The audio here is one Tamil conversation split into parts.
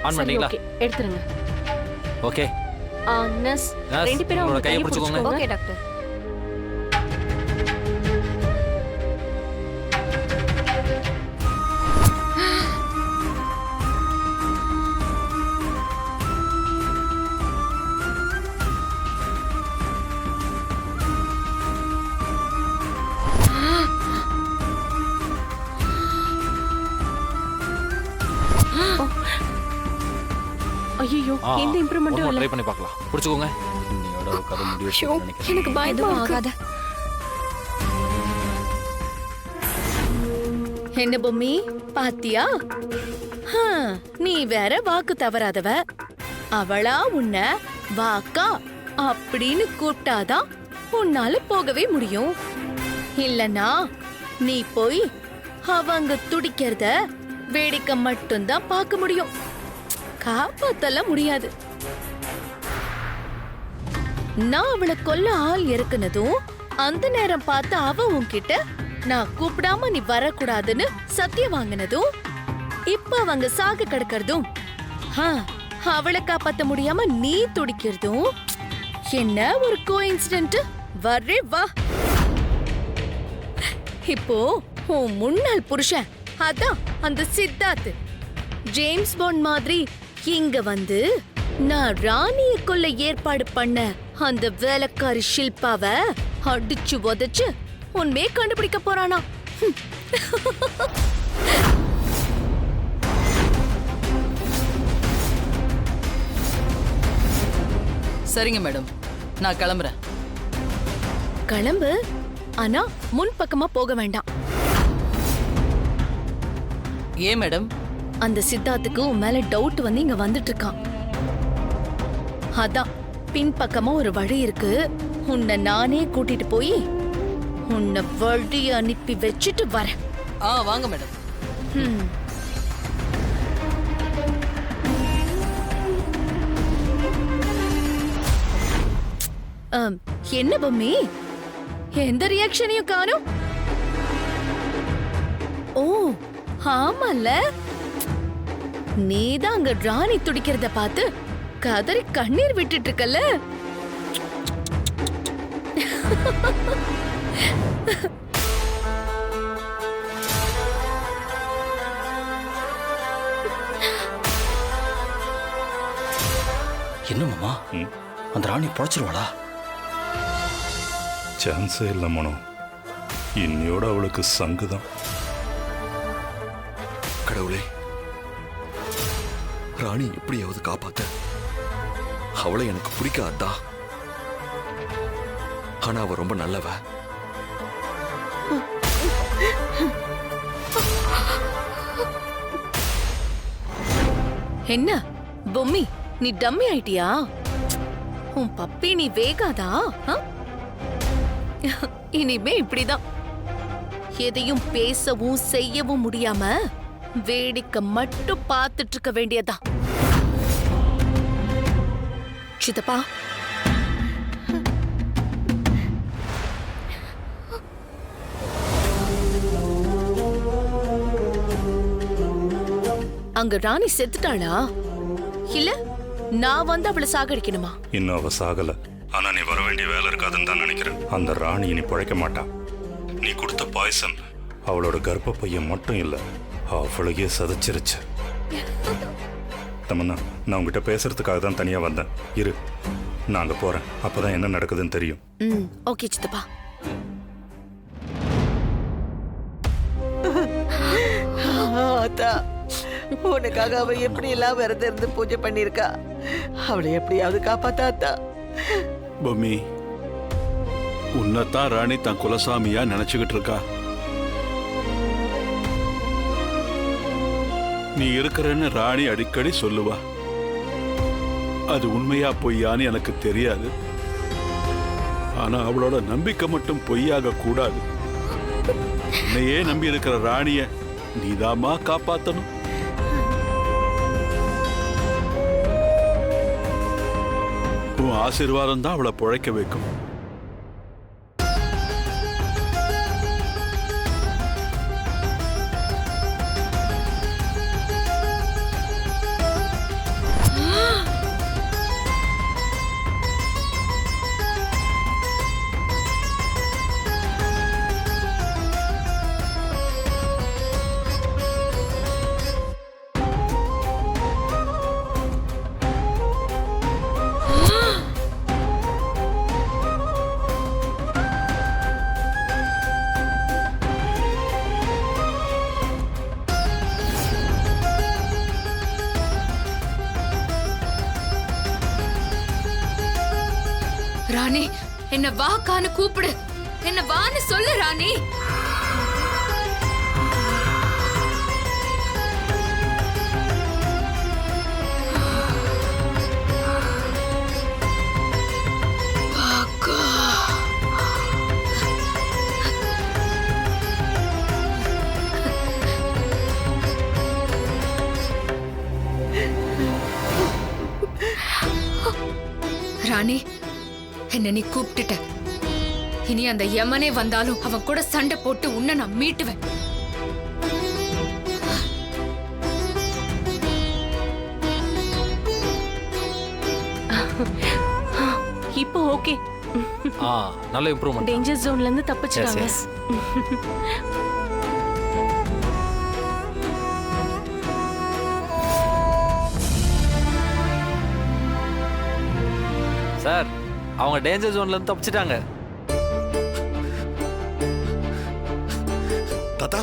ஆன் சரி பண்ணிட்டீங்களா? ஓகே எடுத்துருங்க. ஓகே. நர்ஸ் நர்ஸ், ரெண்டு பேரும் உங்களோட அவங்க கையை கையை பிடிச்சுக்கோங்க. பிடிச்சுக்கோங்க. Okay doctor. ஐயோ எந்த இம்ப்ரூவ்மெண்ட்டும் ட்ரை இல்ல. பண்ணி பார்க்கலாம். பிடிச்சுக்கோங்க. இன்னையோட கதை முடிவு ஐயோ, நினைக்கிறேன். எனக்கு பயமா எதுவும் இருக்கு. ஆகாத. என்ன பொம்மி பாத்தியா? நீ வேற வாக்கு தவறாதவ. அவளா உன்ன வாக்கா அப்படின்னு கூப்பிட்டாதான் உன்னால போகவே முடியும். இல்லனா நீ போய் அவங்க துடிக்கிறத வேடிக்கை மட்டும்தான் பார்க்க முடியும். காப்பாத்தலாம் முடியாது. நான் அவளை கொல்ல ஆள் இருக்குனதும் அந்த நேரம் பார்த்து அவ உன்கிட்ட நான் கூப்பிடாம நீ வரக்கூடாதுன்னு சத்தியம் வாங்கினதும் இப்ப அவங்க சாக கிடக்கிறதும் அவளை காப்பாத்த முடியாம நீ துடிக்கிறதும் என்ன ஒரு கோஇன்சிடென்ட். வரே வா. இப்போ உன் முன்னாள் புருஷன் அதான் அந்த சித்தார்த் ஜேம்ஸ் பாண்ட் மாதிரி இங்க வந்து நான் ராணிய கொல்ல ஏற்பாடு பண்ண அந்த வேலைக்காரி ஷில்பாவை அடிச்சு உதைச்சு உண்மையை கண்டுபிடிக்க போறானா? சரிங்க மேடம், நான் கிளம்புறேன். கிளம்பு, ஆனா முன் பக்கமா போக வேண்டாம். ஏன் மேடம்? அந்த சித்தார்த்துக்கு உன் மேல டவுட் வந்து இங்க வந்துட்டு இருக்கான். அதான் பின்பக்கமா ஒரு வழி இருக்கு. உன்னை நானே கூட்டிட்டு போய் உன்னை வழி அனுப்பி வச்சுட்டு வரேன். வாங்க மேடம். என்ன பொம்மி, எந்த ரியாக்ஷனையும் காணோம்? ஓ ஆமால, நீதான் அங்க ராணி துடிக்கிறத பார்த்து கதறி கண்ணீர் விட்டுட்டு இருக்கல. என்ன மாமா, அந்த ராணி பொழைச்சிருவாளா? சான்ஸே இல்லை மனோ. இன்னையோட அவளுக்கு சங்குதான். கடவுளே, ராணி எப்படியாவது காப்பாத்த. அவளை எனக்கு பிடிக்காதா, ஆனா அவ ரொம்ப நல்லவ. என்ன பொம்மி, நீ டம்மி ஆயிட்டியா? உன் பப்பி நீ வேகாதா? இனிமே இப்படிதான் எதையும் பேசவும் செய்யவும் முடியாம வேடிக்கை மட்டும் பார்த்துட்டு இருக்க வேண்டியதா. சித்தப்பா, அங்க ராணி செத்துட்டாளா? இல்ல நான் வந்து அவளை சாகடிக்கணுமா? இன்னும் அவ சாகல. ஆனா நீ வர வேண்டிய வேலை இருக்காதுன்னு தான் நினைக்கிறேன். அந்த ராணி இனி பிழைக்க மாட்டா. நீ கொடுத்த பாய்சன் அவளோட கர்ப்ப பையன் மட்டும் இல்ல, அவளையே சதைச்சிருச்சு. தமன்னா, நான் உங்ககிட்ட பேசுறதுக்காக தான் தனியா வந்தேன். இரு, நான் அங்க போறேன். அப்பதான் என்ன நடக்குதுன்னு தெரியும். ஓகே சித்தப்பா. உனக்காக அவ எப்படி எல்லாம் விரதம் இருந்து பூஜை பண்ணிருக்கா. அவளை எப்படியாவது காப்பாத்தா. பொம்மி, உன்னைத்தான் ராணி தன் குலசாமியா நினைச்சுக்கிட்டு இருக்கா. நீ இருக்கிறன்னு ராணி அடிக்கடி சொல்லுவா. அது உண்மையா பொய்யான்னு எனக்கு தெரியாது. ஆனா அவளோட நம்பிக்கை மட்டும் பொய்யாக கூடாது. உன்னையே நம்பி இருக்கிற ராணிய நீதாமா காப்பாத்தணும். உன் ஆசீர்வாதம் தான் அவளை பிழைக்க வைக்கும். ராணி என்ன வாக்கான்னு கூப்பிடு, என்ன வான்னு சொல்லு ராணி. ராணி, என்ன நீ கூப்பிட்டுட்ட. இனி அந்த யமனே வந்தாலும் அவன் கூட சண்டை போட்டு உன்னை நான் மீட்டுவேன். இப்போ ஓகே. நல்ல இம்ப்ரூவ்மெண்ட். டேஞ்சர் ஜோன்ல இருந்து தப்பிச்சிட்டாங்க. Yes, சார், அவங்க டேஞ்சர் ஜோன்ல இருந்து தப்பிச்சிட்டாங்க. தாத்தா,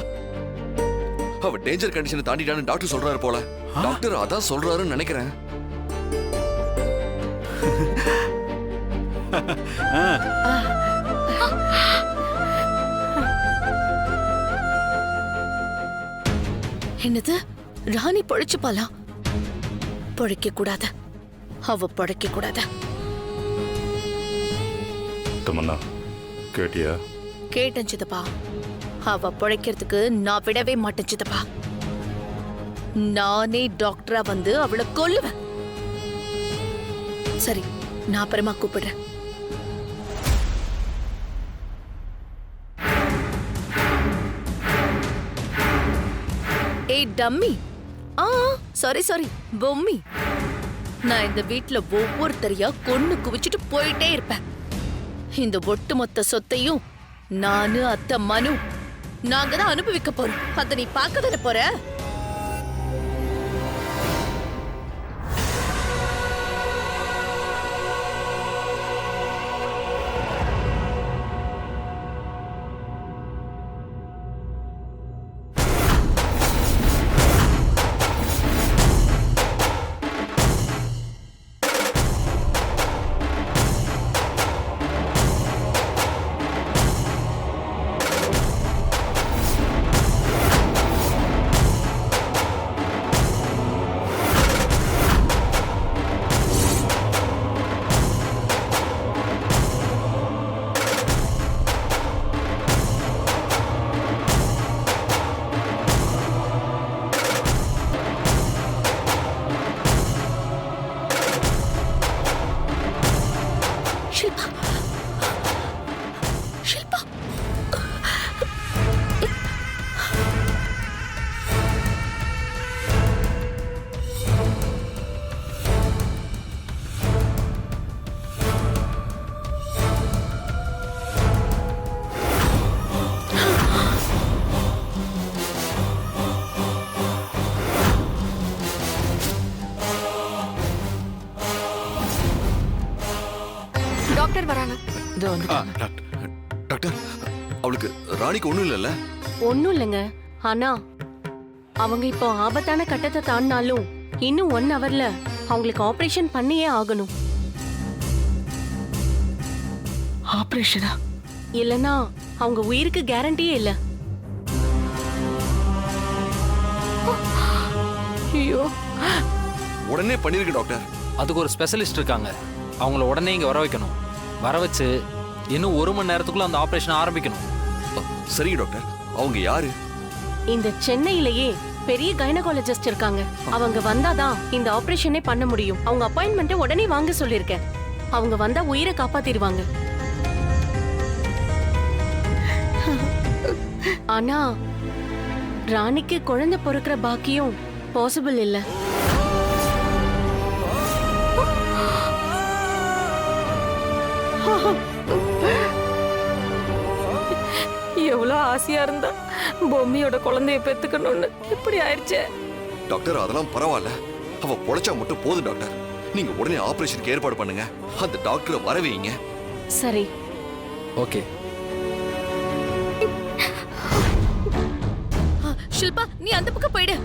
அவ டேஞ்சர் கண்டிஷனை தாண்டிட்டான்னு டாக்டர் சொல்றாரு போல. டாக்டர் அதான் சொல்றாருன்னு நினைக்கிறேன். என்னது, ராணி பொழைச்சுப்பாளா? பொழைக்க கூடாது, அவ பொழைக்க கூடாது. தமன்னா, கேட்டியா? கேட்டேன் சித்தப்பா. அவ பொழைக்கிறதுக்கு நான் விடவே மாட்டேன் சித்தப்பா. நானே டாக்டரா வந்து அவளை கொல்லுவேன். சரி, நான் அப்புறமா கூப்பிடுறேன். ஏய் டம்மி. சாரி பொம்மி. நான் இந்த வீட்ல ஒவ்வொருத்தரையா கொன்னு குவிச்சிட்டு போயிட்டே இருப்பேன். இந்த ஒட்டுமொத்த சொத்தையும் நானு அத்தை மனு நாங்க தான் அனுபவிக்க போறோம். அத நீ பார்க்க தானே போற? டாக்டர் வராங்க. டாக்டர், அவளுக்கு ராணிக்கு ஒண்ணும் இல்லைல்ல? ஒண்ணும் இல்லைங்க. ஆனா அவங்க இப்போ ஆபத்தான கட்டத்தை தாண்டினாலும் இன்னும் 1 ஹவர்ல அவங்களுக்கு ஆபரேஷன் பண்ணியே ஆகணும். ஆபரேஷனா? இல்லனா அவங்க உயிருக்கு கேரண்டியே இல்ல. ஐயோ, உடனே பண்ணிருக்கு டாக்டர். அதுக்கு ஒரு ஸ்பெஷலிஸ்ட் இருக்காங்க. அவங்கள உடனே இங்க வர வைக்கணும். வர வச்சு இன்னும் 1 மணி நேரத்துக்குள்ள அந்த ஆபரேஷன் ஆரம்பிக்கணும். சரிங்க டாக்டர். அவங்க யாரு? இந்த சென்னையிலேயே பெரிய கைனகாலஜிஸ்ட் இருக்காங்க. அவங்க வந்தாதான் இந்த ஆபரேஷனே பண்ண முடியும். அவங்க அப்பாயின்மெண்ட்டை உடனே வாங்க சொல்லிருக்கேன். அவங்க வந்தா உயிரை காப்பாத்திடுவாங்க. ஆனா ராணிக்கு குழந்தை பிறக்கிற பாக்கியம் பாசிபிள் இல்ல. எவ்வளவு ஆசையா இருந்தா பொம்மியோட குழந்தைய பெத்துக்கணும்னு இப்படி ஆயிடுச்சே. டாக்டர், அதெல்லாம் பரவாயில்ல. அவ பொழைச்சா மட்டும் போதும் டாக்டர். நீங்க உடனே ஆபரேஷனுக்கு ஏற்பாடு பண்ணுங்க. அந்த டாக்டரை வர வைங்க. சரி, ஓகே. ஷில்பா, நீ அந்த பக்கம் போயிடு.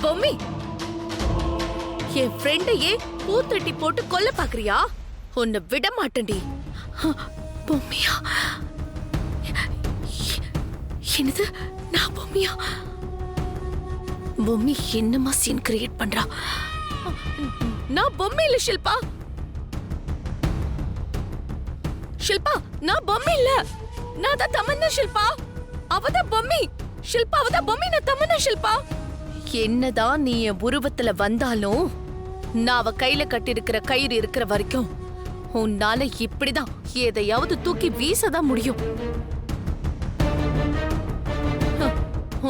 பொம்மி, என் ஃப்ரெண்டையே பூத்தட்டி போட்டு கொல்ல பாக்குறியா? உன்னை விட மாட்டேன்டி. பொம்மியா? என்னது? நான் பொம்மியா? பொம்மி என்னமா சீன் கிரியேட் பண்றா? நான் பொம்மை இல்ல ஷில்பா. ஷில்பா, நான் பொம்மை இல்ல. நான் தான் தமன்னா ஷில்பா. அவதான் பொம்மி. ஷில்பா அவதான் பொம்மி, நான் தமன்னா ஷில்பா. என்னதான் நீ என் உருவத்துல வந்தாலும் நான் அவ கையில கட்டிருக்கிற கயிறு இருக்கிற வரைக்கும் உன்னால இப்படிதான் எதையாவது தூக்கி வீசதான் முடியும்.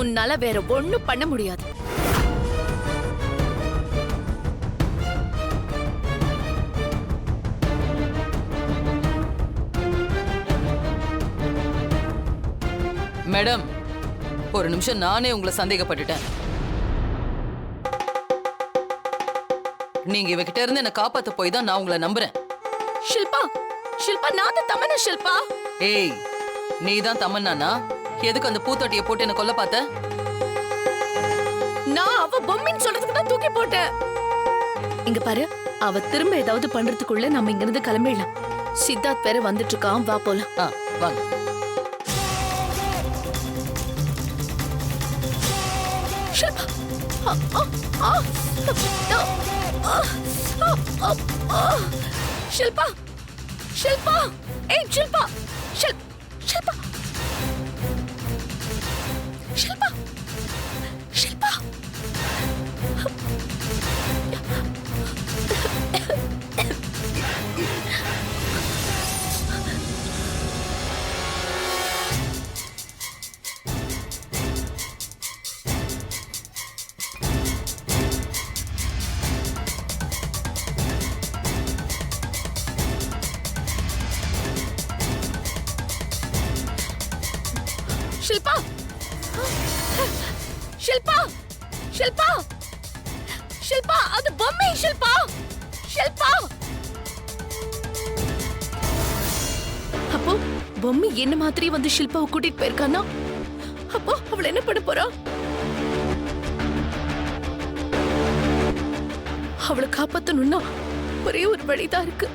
உன்னால வேற ஒண்ணும் பண்ண முடியாது. மேடம், ஒரு நிமிஷம் நானே உங்களை சந்தேகப்பட்டுட்டேன். நீங்க இவகிட்ட இருந்து என்ன காப்பாத்த போய் தான் நான் உங்களை நம்புறேன். ஷில்பா, ஷில்பா நான் தான் தமன்னா ஷில்பா. ஏய், நீ தான் தமன்னானா? எதுக்கு அந்த பூத்தொட்டியை போட்டு என்ன கொல்ல பார்த்த? நான் அவ பொம்மின்னு சொல்றதுக்கு தான் தூக்கி போட்டேன். இங்க பாரு, அவ திரும்ப ஏதாவது பண்றதுக்குள்ள நம்ம இங்க இருந்து கிளம்பிடலாம். சித்தார்த் வேற வந்துட்டு இருக்கான், வா போலாம். வாங்க. ஷில்பா, ஷில்பா, ஏய் ஷில்பா, ஷில்பா, ஷில்பா, ஷில்பா. ஷில்பா, ஷில்பா, ஷில்பா, ஷில்பா, அது பொம்மை. ஷில்பா, ஷில்பா. அப்போ பொம்மை என்ன மாதிரி வந்து ஷில்பாவை கூட்டிட்டு போயிருக்கானா? அப்போ அவளை என்ன பண்ண போறா? அவளை காப்பாத்தணும்னா ஒரே ஒரு வழிதான் இருக்கு.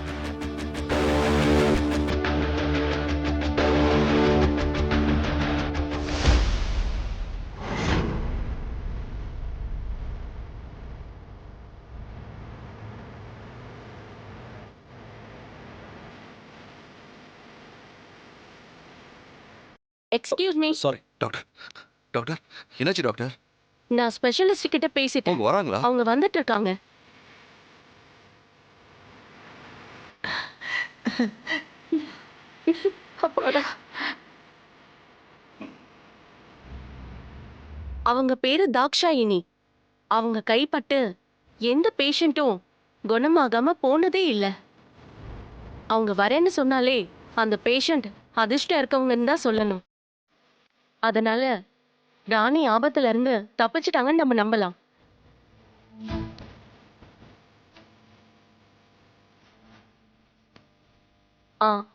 Excuse me. Sorry doctor. Doctor, என்னாச்சு டாக்டர்? நான் ஸ்பெஷலிஸ்ட் கிட்ட பேசிட்டேன். அவங்க வராங்களா? அவங்க வந்துட்டு இருக்காங்க. அப்பாடா. அவங்க பேரு தாக்ஷாயினி. அவங்க கைப்பட்டு எந்த பேஷண்ட்டும் குணமாகாம போனதே இல்லை. அவங்க வரேன்னு சொன்னாலே அந்த பேஷண்ட் அதிர்ஷ்டம் இருக்கவங்கன்னு தான் சொல்லணும். அதனால ராணி ஆபத்துல இருந்து தப்பிச்சிட்டாங்கன்னு நம்ம நம்பலாம்.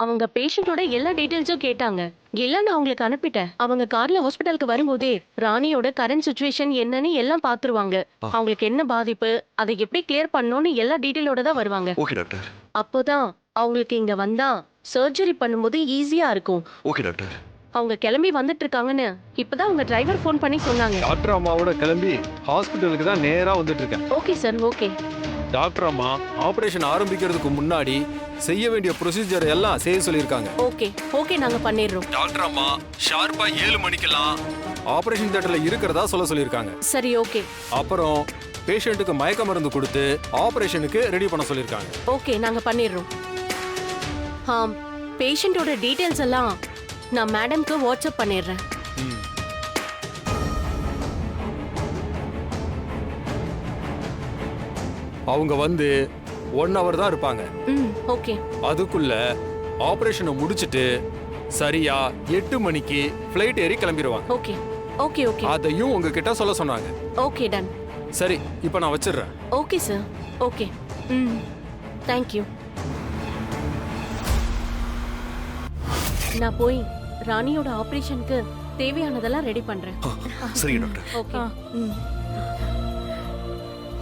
அவங்க பேஷண்டோட எல்லா டீடைல்ஸும் கேட்டாங்க. எல்லாம் நான் அவங்களுக்கு அனுப்பிட்டேன். அவங்க கார்ல ஹாஸ்பிட்டலுக்கு வரும்போதே ராணியோட கரண்ட் சுச்சுவேஷன் என்னன்னு எல்லாம் பாத்துருவாங்க. அவங்களுக்கு என்ன பாதிப்பு, அதை எப்படி கிளியர் பண்ணணும்னு எல்லா டீடைலோட தான் வருவாங்க. Okay doctor. அப்போதான் அவங்களுக்கு இங்க வந்தா சர்ஜரி பண்ணும்போது ஈஸியா இருக்கும். Okay doctor. அவங்க கிளம்பி வந்துட்டு இருக்காங்கன்னு இப்பதான் அவங்க டிரைவர் ஃபோன் பண்ணி சொன்னாங்க. டாக்டர் அம்மாவோட கிளம்பி ஹாஸ்பிட்டலுக்கு தான் நேரா வந்துட்டு இருக்கேன். Okay sir, okay. டாக்டர் அம்மா ஆபரேஷன் ஆரம்பிக்கிறதுக்கு முன்னாடி செய்ய வேண்டிய ப்ரொசீஜர் எல்லாம் செய்ய சொல்லியிருக்காங்க. ஓகே ஓகே, நாங்க பண்ணிடுறோம். டாக்டர் அம்மா ஷார்ப்பா 7 மணிக்கெல்லாம் ஆபரேஷன் தியேட்டர்ல இருக்கிறதா சொல்லியிருக்காங்க. சரி, ஓகே. அப்புறம் பேஷண்ட்டுக்கு மயக்க மருந்து கொடுத்து ஆபரேஷனுக்கு ரெடி பண்ண சொல்லியிருக்காங்க. ஓகே, நாங்க பண்ணிடுறோம். பேஷண்டோட டீடைல்ஸ் எல்லாம் நான் மேடம்க்கு வாட்ஸ்அப் பண்ணிடுறேன். அவங்க வந்து 1 hour தான் இருப்பாங்க. ஓகே. அதுக்குள்ள ஆபரேஷனை முடிச்சிட்டு சரியா 8 மணிக்கு ஃப்ளைட் ஏறி கிளம்பிடுவாங்க. Okay okay okay. அதையும் உங்ககிட்ட சொல்ல சொன்னாங்க. Okay, done. சரி, இப்போ நான் வச்சிடுறேன். Okay sir, okay. தேங்க்யூ. நான் போய் ராணியோட ஆபரேஷனுக்கு தேவையானதெல்லாம் ரெடி பண்றேன். சரி டாக்டர். ஓகே.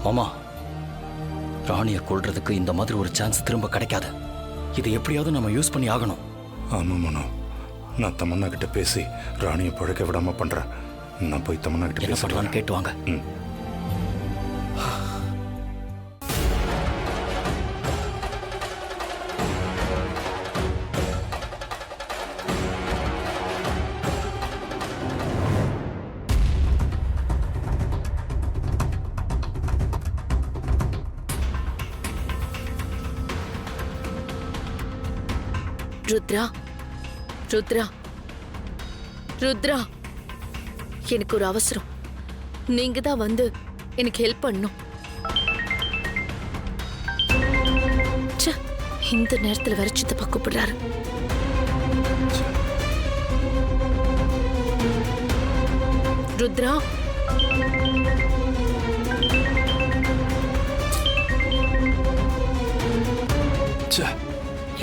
மாமா, ராணியை கொல்றதுக்கு இந்த மாதிரி ஒரு சான்ஸ் திரும்ப கிடைக்காது. இதை எப்படியாவது நம்ம யூஸ் பண்ணி ஆகணும். ஆமா மனோ, நான் தமன்னா கிட்ட பேசி ராணியை பழக்க விடாம பண்றேன். நான் போய் தமன்னா கிட்ட என்ன பண்ணலான்னு கேட்டு வாங்க. ருத்ரா, ருத்ரா, ருத்ரா, எனக்கு ஒரு அவசரம். நீங்க தான் வந்து எனக்கு ஹெல்ப் பண்ணணும். ச்சே, இந்த நேரத்துல வேற சித்தப்பா கூப்பிடுறாரு. ருத்ரா,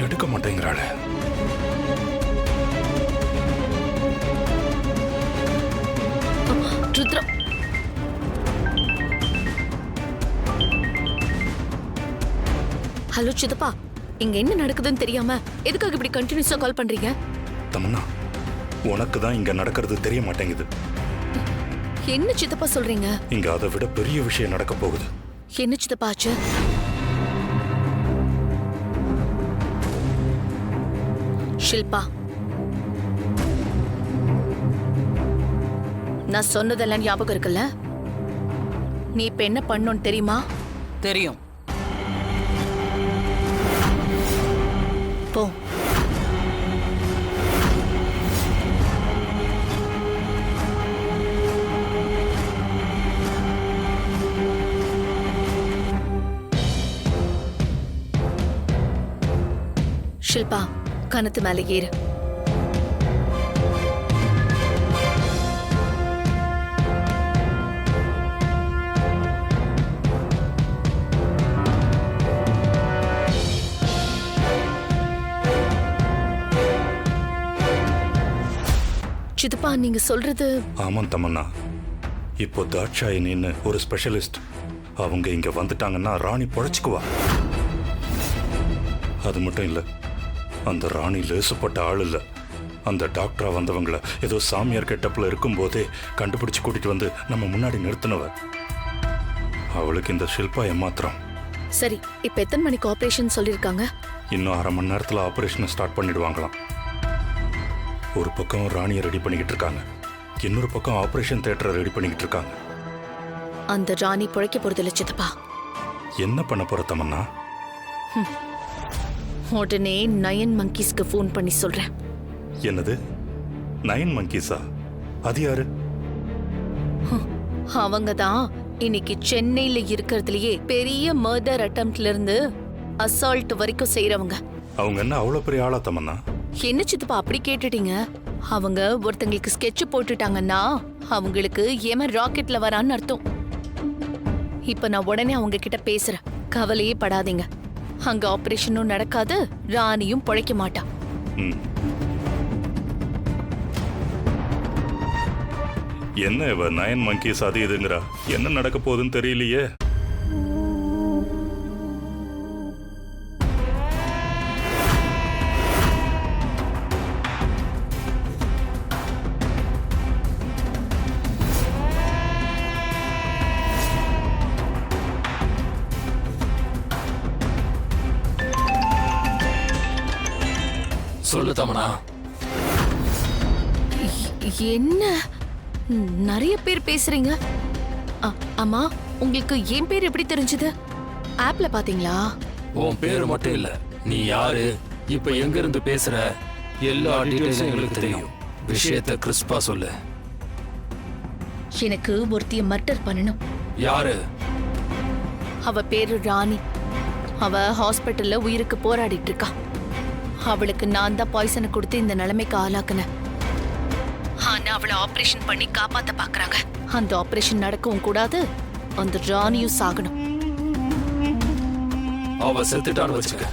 எடுக்க மாட்டேங்கிறாளே. ருத்ரா, ஹலோ சித்தப்பா, இங்க என்ன நடக்குதுன்னு தெரியாம எதுக்காக இப்படி கண்டினியூஸா கால் பண்றீங்க? தமன்னா, உனக்கு தான் இங்க நடக்கிறது தெரிய மாட்டேங்குது. என்ன சித்தப்பா சொல்றீங்க? இங்க அதை விட பெரிய விஷயம் நடக்க போகுது. என்ன சித்தப்பா ஆச்சு? ஷில்பா, நான் சொன்னதெல்லாம் ஞாபகம் இருக்குல்ல? நீ இப்ப என்ன பண்ணணும்னு தெரியுமா? தெரியும். போ. ஷில்பா, கணத்து மேலே ஏறு. சித்தப்பா, நீங்க சொல்றது? ஆமாம் தமன்னா, இப்போ தாட்சாயினின்னு ஒரு ஸ்பெஷலிஸ்ட் அவங்க இங்க வந்துட்டாங்கன்னா ராணி பொழைச்சுக்குவா. அது மட்டும் இல்ல, அந்த ராணி லேசுப்பட்ட ஆள் இல்ல. அந்த டாக்டரா வந்தவங்கள ஏதோ சாமியார் கெட்டப்ல இருக்கும்போதே கண்டுபிடிச்சு கூட்டிட்டு வந்து நம்ம முன்னாடி நிறுத்தினவ. அவளுக்கு இந்த ஷில்பா ஏமாத்திரம். சரி, இப்ப எத்தனை மணிக்கு ஆபரேஷன் சொல்லிருக்காங்க? இன்னும் 1/2 மணி நேரத்துல ஆபரேஷனை ஸ்டார்ட் பண்ணிடுவாங்களாம். ஒரு பக்கம் ராணியை ரெடி பண்ணிக்கிட்டு இருக்காங்க, இன்னொரு பக்கம் ஆபரேஷன் தியேட்டரை ரெடி பண்ணிக்கிட்டு இருக்காங்க. அந்த ராணி பிழைக்க போறதில்ல சித்தப்பா. என்ன பண்ண போற தமன்னா? உடனே நயன் மங்கீஸ்க்கு ஃபோன் பண்ணி சொல்றேன். என்னது, நயன் மங்கீஸா? அது யாரு? அவங்க தான் இன்னைக்கு சென்னையில இருக்கிறதுலயே பெரிய மர்டர் அட்டெம்ப்ட்ல இருந்து அசால்ட் வரைக்கும் செய்யறவங்க. அவங்க என்ன அவ்வளவு பெரிய ஆளா தமன்னா? என்ன சித்தப்பா அப்படி கேட்டுட்டீங்க? அவங்க ஒருத்தங்களுக்கு ஸ்கெட்ச் போட்டுட்டாங்கன்னா அவங்களுக்கு ஏமன் ராக்கெட்ல வரான்னு அர்த்தம். இப்ப நான் உடனே அவங்க கிட்ட பேசுறேன், கவலையே படாதீங்க. அங்க ஆபரேஷனும் நடக்காது, ராணியும் பொழைக்க மாட்டா. என்ன இவ நயன் மங்கீஸ் அது இதுங்கிறா? என்ன நடக்க போகுதுன்னு தெரியலையே. சொல்லு தமனா. என்ன நிறைய பேர் பேசுறீங்க? அம்மா, உங்களுக்கு என் பேர் எப்படி தெரிஞ்சது? ஆப்ல பாத்தீங்களா? உன் பேரு மட்டும் இல்ல, நீ யாரு, இப்ப எங்க இருந்து பேசுற, எல்லா டீடைல்ஸும் எங்களுக்கு தெரியும். விஷயத்தை கிறிஸ்பா சொல்லு. எனக்கு ஒருத்திய மர்டர் பண்ணணும். யாரு? அவ பேரு ராணி. அவ ஹாஸ்பிட்டல்ல உயிருக்கு போராடிட்டு இருக்கா. அவளுக்கு நான் தான் பாய்சனை கொடுத்து இந்த நிலைமைக்கு ஆளாக்குனேன். ஆனா அவளை ஆபரேஷன் பண்ணி காப்பாத்த பாக்குறாங்க. அந்த ஆபரேஷன் நடக்கவும் கூடாது, அந்த ராணியும் சாகணும். அவ செத்துட்டான்னு வச்சுக்க,